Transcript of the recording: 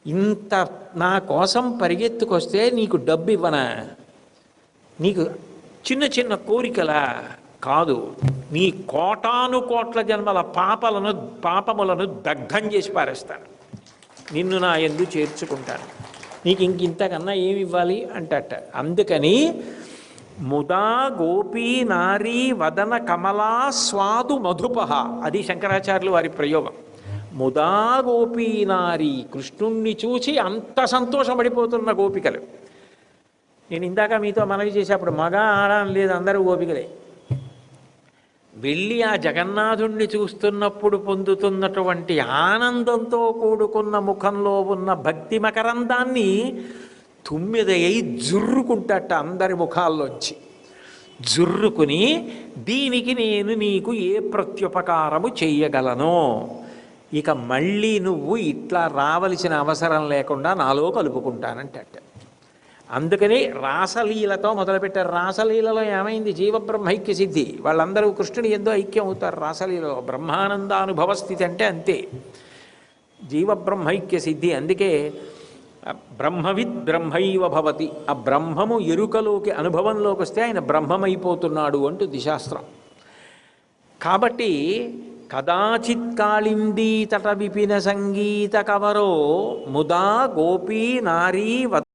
ఇంత నా కోసం పరిగెత్తుకొస్తే నీకు డబ్బు ఇవ్వనా? నీకు చిన్న చిన్న కోరికలా? కాదు, నీ కోటాను కోట్ల జన్మల పాపములను దగ్ధం చేసి పారేస్తాను, నిన్ను నా యందు చేర్చుకుంటాను, నీకు ఇంతకన్నా ఏమి ఇవ్వాలి అంటట. అందుకని ముదా గోపీ నారీ వదన కమలా స్వాదు మధుపహ, అది శంకరాచార్యులు వారి ప్రయోగం. ముదా గోపీ నారీ, కృష్ణుణ్ణి చూచి అంత సంతోషపడిపోతున్న గోపికలు. నేను ఇందాక మీతో మనవి చేసేప్పుడు మగ ఆడడం లేదు, అందరూ గోపికలే. వెళ్ళి ఆ జగన్నాథుణ్ణి చూస్తున్నప్పుడు పొందుతున్నటువంటి ఆనందంతో కూడుకున్న ముఖంలో ఉన్న భక్తి మకరందాన్ని తుమ్మిదయ్యి జుర్రుకుంటట అందరి ముఖాల్లోంచి. జుర్రుకుని, దీనికి నేను నీకు ఏ ప్రత్యుపకారము చెయ్యగలను, ఇక మళ్ళీ నువ్వు ఇట్లా రావలసిన అవసరం లేకుండా నాలో కలుపుకుంటానంటట. అందుకని రాసలీలతో మొదలుపెట్టారు. రాసలీలలో ఏమైంది? జీవబ్రహ్మైక్య సిద్ధి. వాళ్ళందరూ కృష్ణుని ఎంతో ఐక్యం అవుతారు రాసలీలలో. బ్రహ్మానందానుభవ స్థితి అంటే అంతే, జీవబ్రహ్మైక్య సిద్ధి. అందుకే బ్రహ్మవిద్ బ్రహ్మైవ భవతి, ఆ బ్రహ్మము ఎరుకలోకి అనుభవంలోకి వస్తే ఆయన బ్రహ్మమైపోతున్నాడు అంటుంది శాస్త్రం. కాబట్టి కదాచిత్ కాళిందీ తట విపిన సంగీత కవరో ముదా గోపీ నారీ